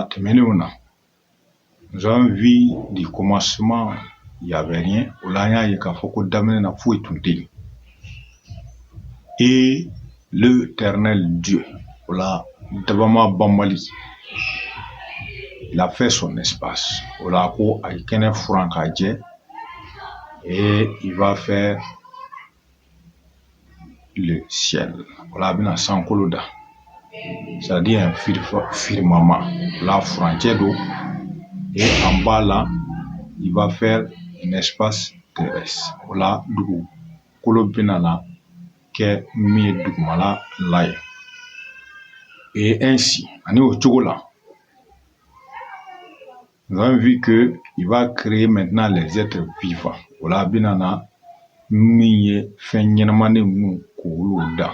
Temeluna. Nous avons vu du commencement, il n'y avait rien. Olaya Yekafoko Damene na fouet tout. Et l'Éternel Dieu, Ola Dabama Bambali, il a fait son espace. Ola Ko Aikene Frankadje, et il va faire le ciel. Ola Bina Sankoloda, c'est-à-dire un firmament. La frontière d'eau. Et en bas là, il va faire un espace terrestre. Voilà, d'où Kolobinala, que mi dugmala laye. Et ainsi, au Tchogola, nous avons vu que il va créer maintenant les êtres vivants. Voilà, binana, mi fenyenamane mou koulouda.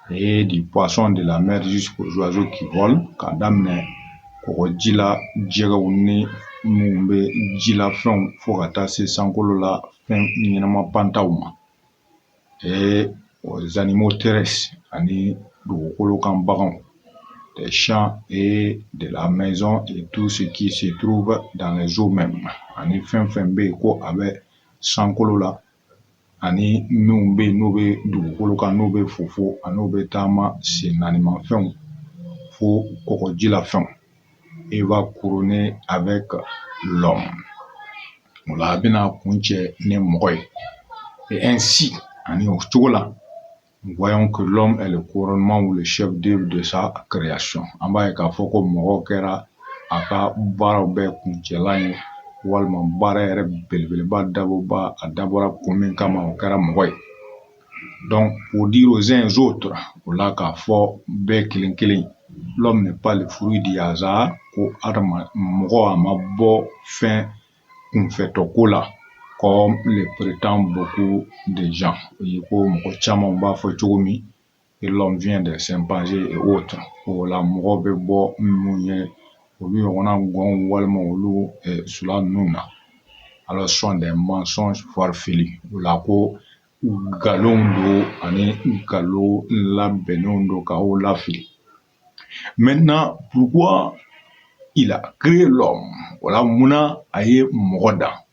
Et du poisson de la mer jusqu'aux oiseaux qui volent, quand damne Kojila Djegawuni Mumbe Jila Feng Fogata se Sankolola Fen Ninama Pantauma. Et aux animaux terrestres, ani Doukolokan Baron, des champs et de la maison et tout ce qui se trouve dans les eaux même. Ani Fen Beko avec Sankolola, ani Mumbe Nobe Doukolokan Nobe Fofo, Anobe Tama, c'est l'animal Fen Fo Kojila Fen. Et va couronner avec l'homme. On l'a bien conçu né moy. Et ainsi, nous voyons que l'homme est le couronnement ou le chef d'œuvre de sa création. En bas, il faut que Moro Kera aka barabe kunchelagne walma barere belbelba daboba adabora komen kama Kera moy. Donc, pour dire aux uns et aux autres, on l'a qu'à fort killing. L'homme n'est pas le fruit du hasard, ko adama moko amabo fin kumfetokola, comme le prétendent beaucoup de gens. Il faut moko chama mba fochoumi, et l'homme vient des chimpanzés et autres. Pour la moko bebo mouye, pour lui on a gon walma olu sula nuna. Alors ce sont des mensonges farfelus. La ko galondo ani galo la benondo ka o la fili. Maintenant, pourquoi il a créé l'homme? Voilà, Mouna aye Mogoda.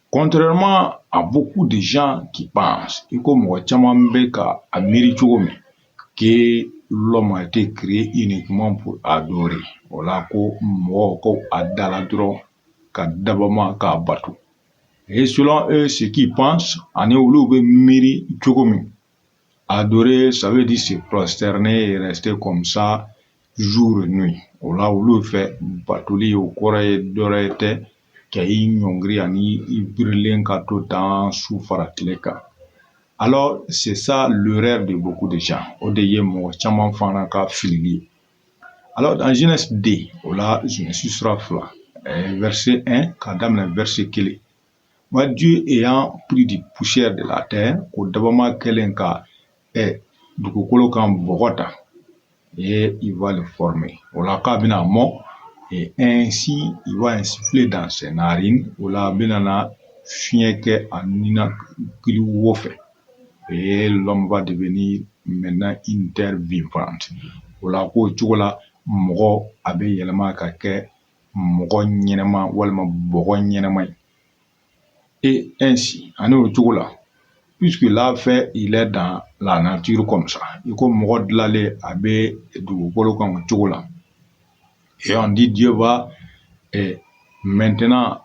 Contrairement à beaucoup de gens qui pensent, et comme Wachamambeka a mérité que l'homme a été créé uniquement pour adorer. Voilà, ko Moko Adaladro, Kadabama, Kabatu. Et selon eux, ce qu'ils pensent, en Eoloube Miri Chogomi. Adorer, ça veut dire se prosterner et rester comme ça jour et nuit. Ola ulu fait batuli au corée d'orete qui nyongri ani ibrillen kato tan soufaratleka. Alors c'est ça l'erreur de beaucoup de gens. Odeye mo chaman fanaka fili. Alors dans Genèse D, ola Genèse sera fla. Verset 1, kadam le verset kele. Moi Dieu ayant pris du poussière de la terre, au dabama kelenka et du kokolo kan bogota. Et il va le former. Ola kabina mo et ainsi il va insuffler dans ses narines. Ola binana fienke anina kliwofe. Et l'homme va devenir maintenant une terre vivante. Ola ko chola mogo abe yelma kake mogo nyenema walma bogo nyenema. Et ainsi, ane chola. Puisque là fait, il est dans la nature comme ça. Il comme mode l'aller abe du polo comme chocolat. Et on dit Dieu va maintenant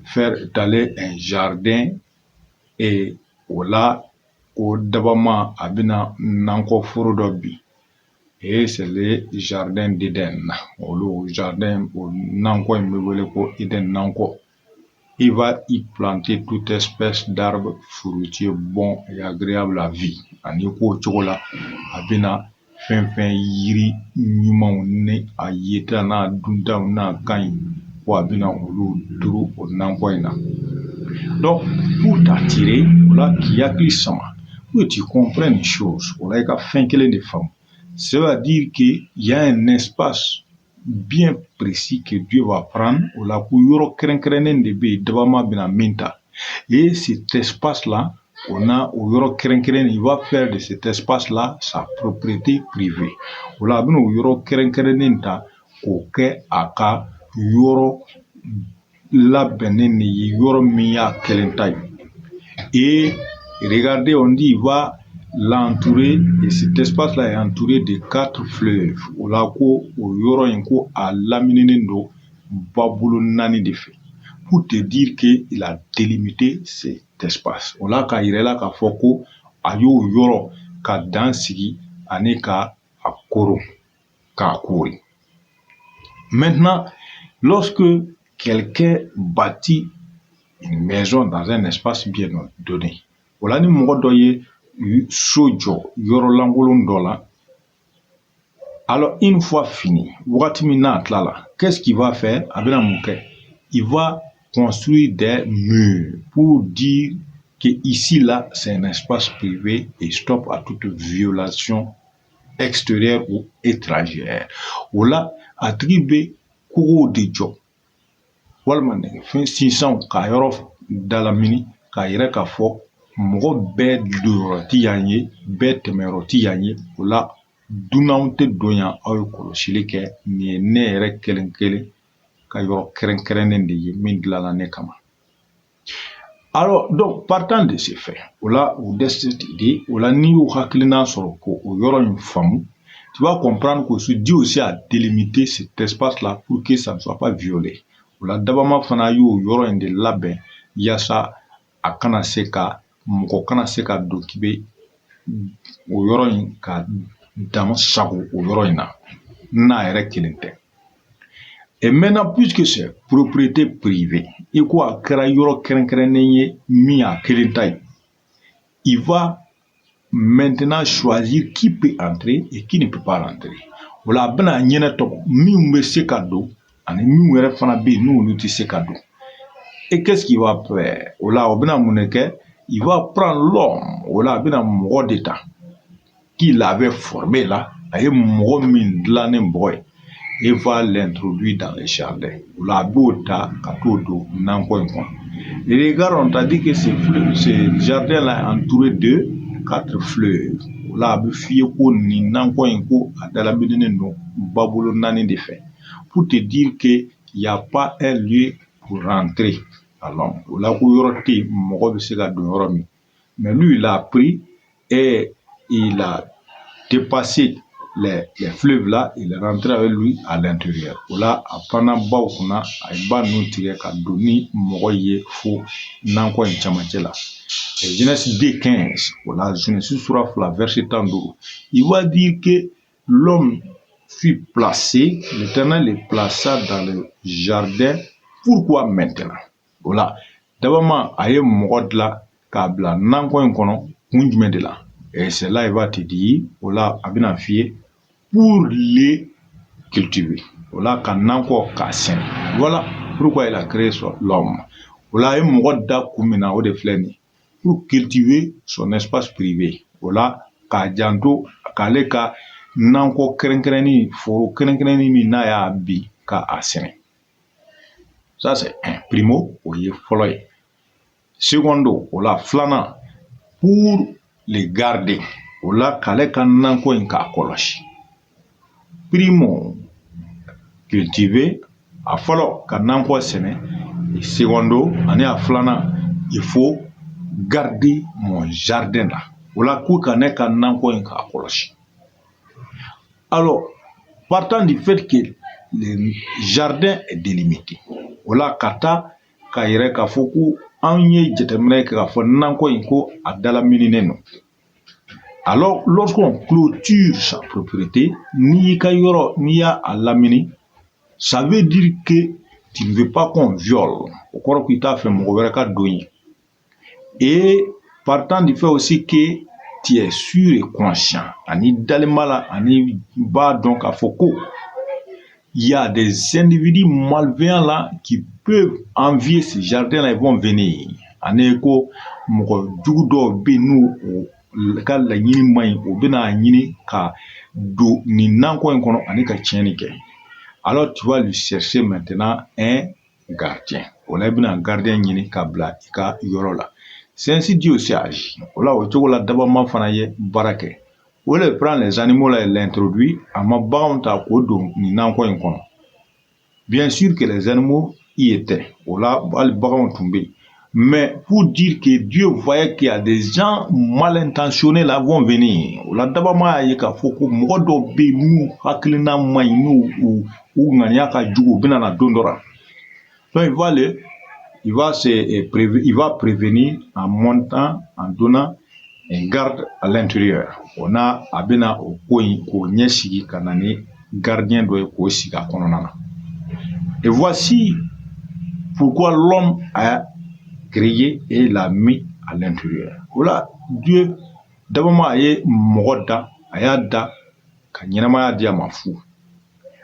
faire étaler un jardin et là au dabama abina nanko furodobi. Et c'est le jardin d'Éden. Le jardin au nanko imebeleko Éden nanko. Il va y planter toute espèce d'arbres fruitiers bons et agréables à vie. Aniko chocolat, abina, fin yiri, nyumon ne, ayeta na dunda na kain, ou abina olu duru au nampoina. Donc, pour t'attirer, voilà qui a glissement. Pour que tu comprennes une chose, voilà qu'il y a fin qu'elle des femmes. Ça veut dire qu'il y a un espace bien précis que Dieu va prendre ou la couleur crainte de bé devant bina minta et cet espace là on a au yoro keren il va faire de cet espace là sa propriété privée. Ola bino yoro keren ta ko ke aka yoro labɛnnen de ye yɔrɔ min y'a kelen ta ye. Et regardez, on dit il va l'entourer, et cet espace-là est entouré de 4 fleuves. Ola ko o yɔrɔ in ko a lamininen don babolo 4 de fɛ. Pour te dire qu'il a délimité cet espace. Ola ka yira la k'a fɔ ko a y'o yɔrɔ ka dan sigi ani ka a koron k'a kori. Maintenant, lorsque quelqu'un bâtit une maison dans un espace bien donné, voilà ni mɔgɔ dɔ ye so jɔ yɔrɔ lankolon dɔ la. Alors une fois fini, wagati min n'a tilala, qu'est-ce qu'il va faire? A bɛna mun kɛ? Il va construire des murs pour dire que ici là c'est un espace privé et stop à toute violation extérieure ou étrangère. Voilà attribué kogo de jɔ walima nɛgɛfɛn sinsan k'a yɔrɔ dalamini k'a yɛrɛ k'a fɔ mɔgɔ bɛɛ donyɔrɔ ti yan ye, bɛɛ tɛmɛyɔrɔ ti yan ye. O la dunanw tɛ don yan, aw ye kɔlɔsili kɛ. Nin ye ne yɛrɛ kelen ka yɔrɔ kɛrɛnkɛrɛnnen de ye min dilanna ne kama. Alors donc partant de ces faits, o la ou de cette idée, o la n'i y'o hakilina sɔrɔ ko o yɔrɔ in faamu, tu vas comprendre que ce Dieu aussi a délimité cet espace-là pour que ça ne soit pas violé. O la dabama fana y'o yɔrɔ in de labɛn yaasa a kana se ka mɔgɔ kana se ka don k'i bɛ o yɔrɔ in ka dama sago o yɔrɔ in na n'a yɛrɛ kelen tɛ. Et maintenant, puisque c'est propriété privée, et quoi kɛra yɔrɔ kɛrɛnkɛrɛnnen ye min y'a kelen ta ye, il va maintenant choisir qui peut entrer et qui ne peut pas rentrer. O la a bɛna ɲɛnɛ tɔgɔ minnu bɛ se ka don ani minnu yɛrɛ fana bɛ yen n'olu tɛ se ka don. Et qu'est-ce qu'il va faire? O la o bɛna mun de kɛ? Il va prendre l'homme. O la a bɛna mɔgɔ de ta qu'il avait formé là, a ye mɔgɔ min dilannen bɔgɔ ye, et va l'introduire dans le jardin. O la a b'o ta ka t'o don nakɔ in kɔnɔ. Regarde, on t'a dit que ce jardin là est entouré de 4 fleuves. O la a bɛ f'i ye ko nin nakɔ in ko a dalamininen don babolo 4 de fɛ. Pour te dire que il n'y a pas un lieu pour rentrer à l'homme. O la ko yɔrɔ tɛ yen mɔgɔ bɛ se ka don yɔrɔ min. Mais lui il a pris et il a dépassé les fleuves là, il est rentré avec lui à l'intérieur. O la a pana baw kunna, a ye ba ninnu tigɛ ka don ni mɔgɔ ye fo nakɔ in camancɛ la. Genèse 2:15, o la Genèse sura 2 verset 15, il va dire que l'homme fut placé, l'Éternel le plaça dans le jardin. Pourquoi maintenant? O la dabama a ye mɔgɔ dilan k'a bila nakɔ in kɔnɔ kun jumɛn de la? Et c'est là il va te dire, o la a bɛna f'i ye, pour les cultiver. O la ka nakɔ k'a sɛnɛ. Voilà pourquoi il a créé l'homme. O la a ye mɔgɔ da kun min na o de filɛ nin ye, pour cultiver son espace privé. O la k'a janto k'ale ka nakɔ kɛrɛnkɛrɛnnin foro kɛrɛnkɛrɛnnin min n'a y'a bin k'a sɛnɛ. Ça c'est un. Primo, o ye fɔlɔ ye. Secondo, o la filanan, pour les garder. O la k'ale ka nakɔ in k'a kɔlɔsi. Primo, cultiver, a fɔlɔ ka nakɔ sɛnɛ. Et secondo, ani a filanan, il faut garder mon jardin là. O la ko ka ne ka nakɔ in k'a kɔlɔsi. Alors, partant du fait que le jardin est délimité, o la ka taa ka yɛrɛ k'a fɔ ko an ye jateminɛ kɛ k'a fɔ nakɔ in ko a dalamininen don. Alors, lorsqu'on clôture sa propriété, n'i ka yɔrɔ n'i y'a lamini, ça veut dire que tu ne veux pas qu'on viole. O kɔrɔ ko i t'a fɛ mɔgɔ wɛrɛ ka don ye. Et partant du fait aussi que tu es sûr et conscient, ani dalenba la ani b'a dɔn k'a fɔ ko il y a des individus malveillants là qui peuvent envier ce jardin là, ils vont venir. Ani ko mɔgɔ jugu dɔw bɛ n'u ka laɲini man ɲi, o bɛna ɲini ka don nin nakɔ in kɔnɔ ani ka tiɲɛni kɛ. Alors tu vas lui chercher maintenant un gardien. O la i bɛna gardien ɲini ka bila i ka yɔrɔ la. C'est ainsi Dieu aussi agit. Voilà, au Tchogola d'abord fanaye barake. Où le prend les animaux là et l'introduit, à ma bande à Kodon, ni n'encore un con. Bien sûr que les animaux y étaient. Voilà, al baron tombé. Mais pour dire que Dieu voyait qu'il y a des gens mal intentionnés là vont venir. Voilà, d'abord ma yeka foko modo be mu haklina mainu ou ngania ka jugo bina na dondora. Donc il va prévenir en montant, en donnant un garde à l'intérieur. On a abena au coin ko nyesigi kanani gardien doit ko siga kononana. Et voici pourquoi l'homme a créé et l'a mis à l'intérieur. Voilà, Dieu d'abord aye mogoda ayada kanyama dia mafu.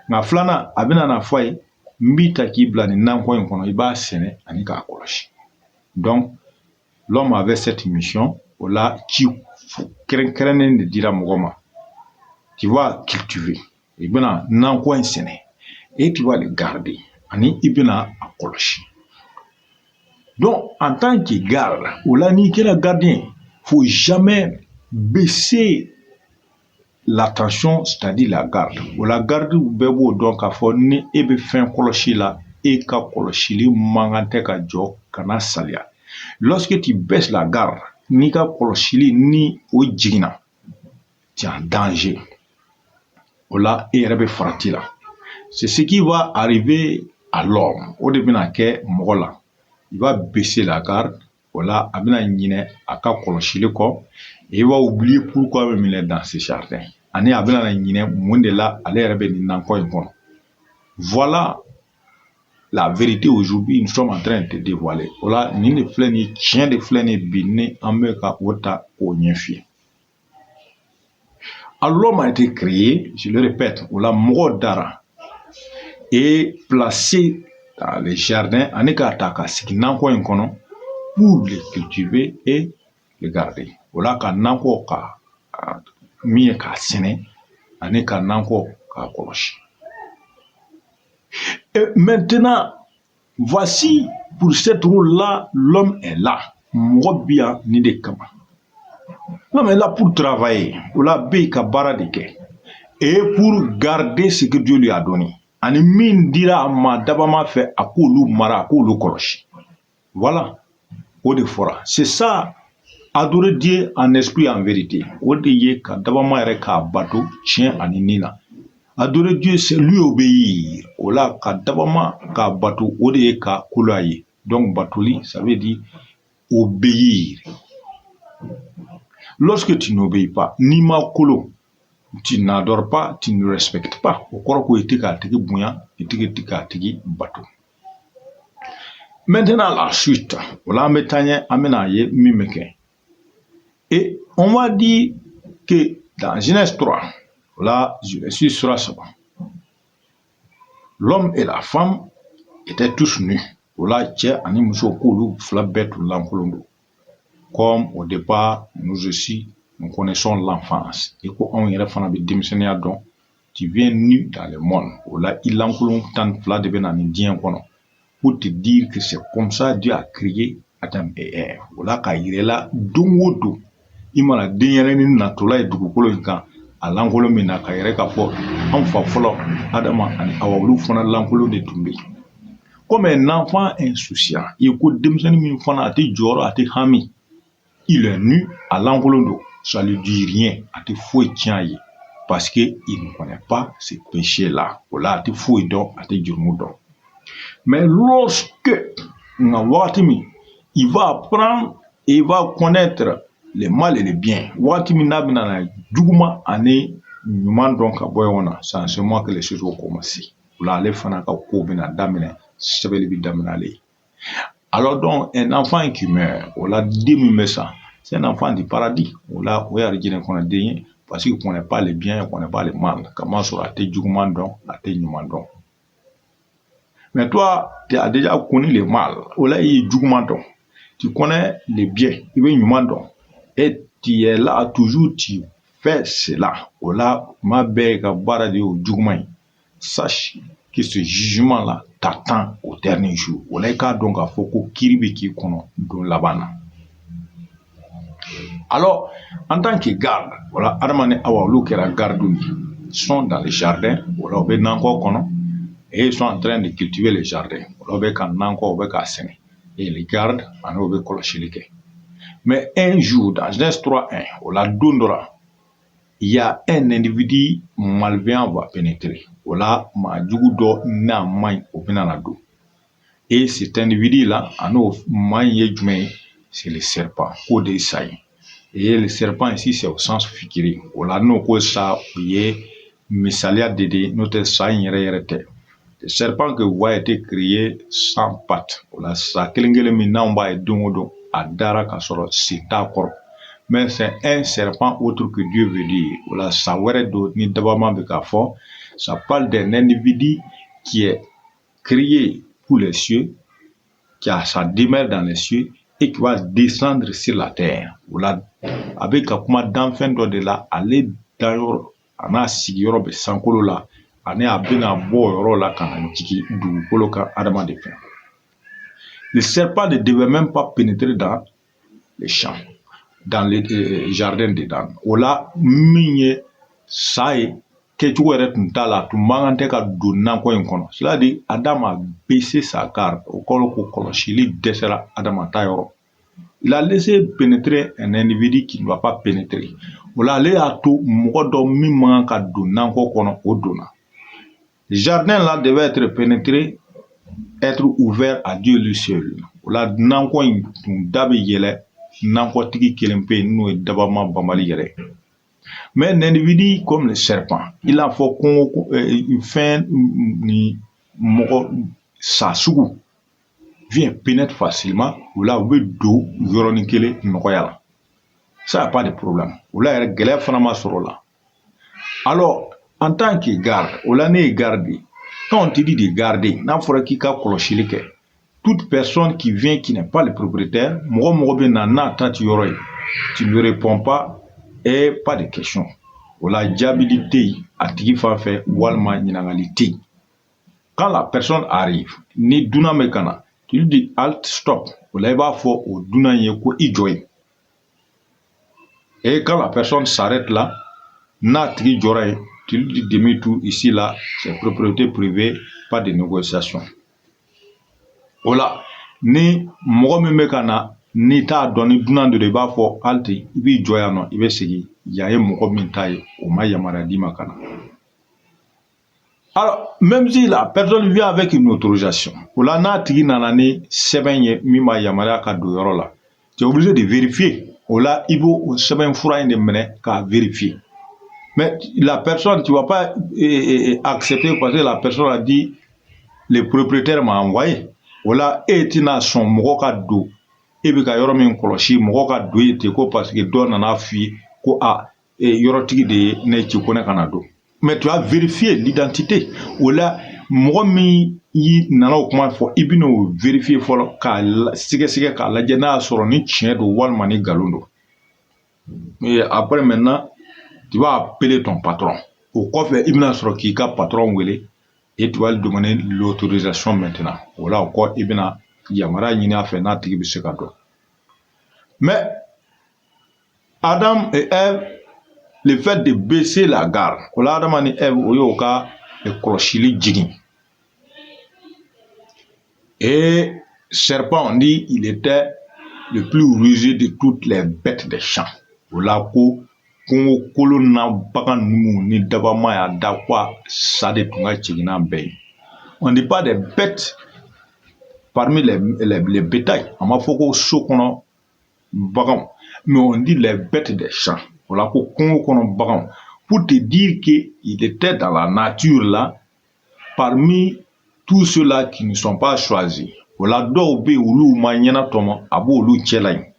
Na flana abena na foi mbita kibla ni nanko nkono iba sene anika akoloshi. Donc l'homme avait cette mission, voilà, qui de dire à tu vas cultiver, et bien, n'en quoi et tu vas le garder, ani ibina akoloshi. Donc, en tant que garde, ou là, ni quel gardien, faut jamais baisser l'attention, c'est-à-dire la garde. Ou la garde, ou bebo, donc, à fond, ni ebe fin koloshi la, et ka koloshi li mangante ka jo, kana salia. Lorsque tu baisses la garde, ni ka koloshili ni o jigina, tu es en danger. Ola et rebe farati la. C'est ce qui va arriver à l'homme. Au début na ke mogola, il va baisser la garde. Ola abina nyine aka koloshili ko, et il va oublier pourquoi même il est dans ce jardin. Ani abina na nyine monde la ale rebe ni nanko inkono. Voilà la vérité aujourd'hui, nous sommes en train de dévoiler. Voilà, ni ne flène ni chien de flène ni biné en me ka ota onyefi. Alors l'homme a été créé, je le répète, voilà, mogodara et placé dans les jardins, anika ataka sikinanko inkono pour les cultiver et les garder. Voilà ka nanko ka miye ka sene, anika nanko ka koloshi. Et maintenant, voici, pour cette rôle-là, l'homme est là. L'homme est là pour travailler, pour la béka baradike, et pour garder ce que Dieu lui a donné. Ani min dira ma dabama fait akulu mara akulu koroshi. Voilà, au de fora. C'est ça, adorer Dieu en esprit et en vérité. Au de ye ka dabama reka bateau, chien aninina. Adorer Dieu, c'est lui obéir. Ola ka dabama ka bateau, au de ye ka kulaye. Donc batuli, ça veut dire obéir. Lorsque tu n'obéis pas, ni ma kolo, tu n'adores pas, tu ne respectes pas. Au corps où tu es bouillant, et tu es bateau. Maintenant, la suite. Voilà, amenaye mimeke. Et on va dire que dans Genèse 3, là, je suis sur ça. L'homme et la femme étaient tous nus. Voilà, tiens, animuso koulou, flabet ou l'ankolondo. Comme au départ, nous aussi, nous connaissons l'enfance. Et quand on y a fait des donc, tu viens nu dans le monde. Voilà, il l'encolon tant fla de ben indien pour te dire que c'est comme ça Dieu a créé Adam et Ève. Voilà, quand il est là, dongodo. Il m'a la dernière na tola et dugukolo inka à l'angolo mena kaire kapo en fa folo Adam ani awulu fona l'angolo de tomber. Comme un enfant insouciant, il écoute demsani min fona ati joro ati hami. Il est nu à l'angolo, ça lui dit rien ati fouet tiaye parce que il ne connaît pas ces péchés là. Voilà ati fouet donc ati jurmudo. Mais lorsque il va apprendre et il va connaître le mal et le bien. Watimi nabina djuguma ane nyuman donc aboyona sans ce mois que les choses vont commencer. Là les fana ka ko bina damine sebeli bi daminale. Alors donc un enfant qui meurt, on l'a demi ça. C'est un enfant du paradis. On l'a origine qu'on a déni parce qu'il connaît pas les biens, il connaît pas les mal. Comment sera te djuguma donc la te nyuman donc. Mais toi, tu as déjà connu le mal. Là, il y tu connais les biens. Il veut nous et tu es là toujours, tu fais cela. Là, ma belle, sache que ce jugement-là t'attend au dernier jour. Là, donc, il faut que kiribi qui kono dans la bana. Alors, en tant que garde, voilà, adamane awa kera garde sont dans les jardins, voilà, be nanko kono, et ils sont en train de cultiver les jardins. Voilà, be kan nanko be ka sene. Et les gardes, ano be koloshelike. Mais un jour, dans Genèse 3:1, voilà, dondora, il y a un individu malveillant va pénétrer. Voilà, ma djugo na main au benanado. Et cet individu-là, c'est le serpent, au dessin. Et le serpent ici, c'est au sens figuré. Voilà, nous, quoi ça, misalia dédé, notre sain yérete. Le serpent que vous voyez été créé sans pattes. Voilà, ça, kelengele minamba et dongodo, adara kasoro, sita koro. Mais c'est un serpent autre que Dieu veut dire. Voilà, ça, ni d'abord ça parle d'un individu qui est créé pour les cieux, qui a sa demeure dans les cieux et qui va descendre sur la terre. Voilà, avec un comment d'enfant de là, aller dans un sigiro de sankolo là, ane abina bo là quand on dit du coloca adama de fin. Le serpent ne devait même pas pénétrer dans les champs, dans les jardins dedans. Voilà, migné, ça est, que tu aurais tout là, tu mangantes ka donner quoi incono. Cela dit, Adam a baissé sa garde au colo chili dessera Adam Tayoro. Il a laissé pénétrer un individu qui ne doit pas pénétrer. Voilà, les a tout modo mi manka donner quoi kono au donna. Le jardin là devait être pénétré, être ouvert à Dieu lui seul. Voilà, nan quoi dabe yele, nan quoi tiki kelempe nous et d'abord bambali yele. Mais un individu comme le serpent, il a faut qu'on fait ni sa sougou vient pénétrer facilement ou là où do yoronikele noyala. Ça n'a pas de problème. Ou là il galère finalement sur là. Alors en tant que garde, ou là n'est gardé. Quand on te dit de garder, n'a pas qu'il ka clochilike. Toute personne qui vient qui n'est pas le propriétaire, tu ne réponds pas. Et pas de question. La diabilité à fait walma ninangalité. Quand la personne arrive, ni duna mekana, tu lui dis alt stop. Il va faut au duna yeko ijoy. Et quand la personne s'arrête là, na tri joray, tu lui dis demi tout ici là, c'est propriété privée, pas de négociation. Voilà, ni mo mekana. Ni t'a donné dunan de b'a fɔ alti i b'i jɔ yan nɔ i bɛ segin yan ye mɔgɔ min ta ye o ma yamaruya d'i ma ka na. Alors même si la personne vient avec une autorisation o la n'a tigi nana ni sɛbɛn ye min ma yamaruya ka don yɔrɔ la tu es obligé de vérifier o la i b'o sɛbɛn fura in de minɛ k'a vérifier. Mais la personne tu vas pas accepter parce que la personne a dit le propriétaire m'a envoyé o la e tɛna sɔn mɔgɔ ka don. Et puis quand min koloshi mɔgɔ ka don ye ten ko parce que dɔ nana f'i ko a yɔrɔtigi de ne ci ko ne kana don. Mais tu as vérifié l'identité. O la mɔgɔ min yi nana o kuma fɔ i bɛn'o vérifier fɔlɔ k'a sɛgɛsɛgɛ k'a lajɛ n'a y'a sɔrɔ ni tiɲɛ don walima ni nkalon don. Et après maintenant tu vas appeler ton patron. O kɔfɛ i bɛna sɔrɔ k'i ka patron wele et tu vas lui demander l'autorisation maintenant. O la o kɔ i bɛna yamara ɲini a fɛ n'a tigi bɛ se ka dɔn. Mais Adam et Ève, le fait de baisser la garde, o la Adam ni Ève o y'o ka kɔlɔsili jigin. Et serpent on dit il était le plus rusé de toutes les bêtes des champs. O la ko kungo kolo na bagan numu ni dabama ya da kwa sa de tun ka jigina bɛɛ. On ne dit pas des bêtes parmi les bétails, on m'a fait so kono bagan, mais on dit les bêtes des champs. Voilà pour bagan. Pour te dire qu'il était dans la nature là, parmi tous ceux-là qui ne sont pas choisis. Voilà d'où ulu maniana tomo abo ulu tchelay.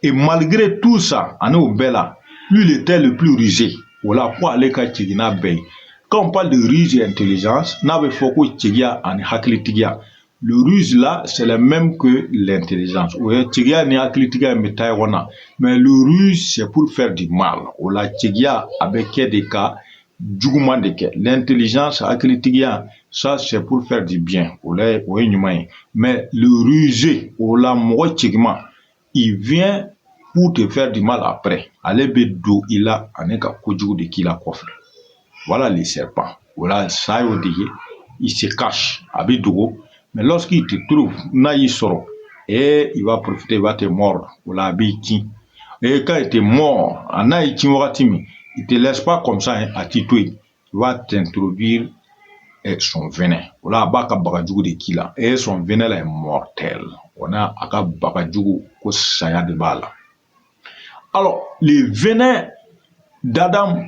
Et malgré tout ça, on est au bella, lui il était le plus rusé. Voilà pour aller ka tchigina bay. Quand on parle de ruse et intelligence, n'avait faut que tchigia en haklitigia. Le ruse là, c'est le même que l'intelligence. Mais le ruse, c'est pour faire du mal. Ou la tchigia avec des cas, l'intelligence, ça c'est pour faire du bien. Mais le rusé, ou la il vient pour te faire du mal après. Allez bedo il a aneka kojugu de kila kofre. Voilà les serpents. Voilà ça il se cache à Bidogo. Mais lorsqu'il te trouve, et il va profiter, il va te mordre. Voilà, et quand il te mord, il te laisse pas comme ça à titouer. Il va t'introduire son venin. Voilà, baka bagajugu de kila. Et son venin là est mortel. On a aka bagajugu ko saya de bala. Alors, le venin d'Adam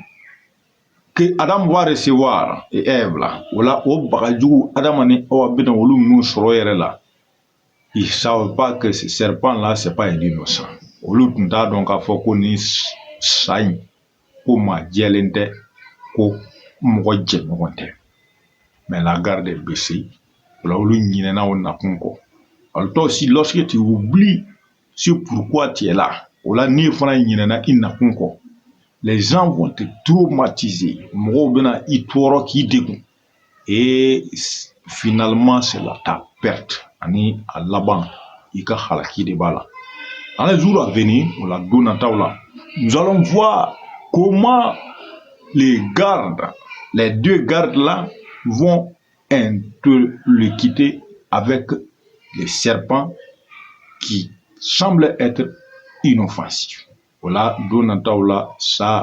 que Adam va recevoir et Ève là, voilà, au bagajugu, Adam ani Awa bina wolu nous soro yere là. Ils savent pas que ce serpent là c'est pas un innocent. Olu tunda donc a fɔ ko ni sain ko ma jɛlen tɛ ko mɔgɔ jɛɲɔgɔn tɛ. Mais la garde est baissée. Voilà, olu ɲinɛna o nakun kɔ. Alors toi aussi lorsque tu oublies sur pourquoi tu es là, voilà ni fana ɲinɛna i nakun kɔ. Les gens vont te traumatiser. Et finalement, c'est là ta perte. À Laban, il y a halaki de bala. Dans les jours à venir, nous allons voir comment les gardes, les deux gardes là, vont interloquer avec les serpents qui semblent être inoffensifs. Voilà, ça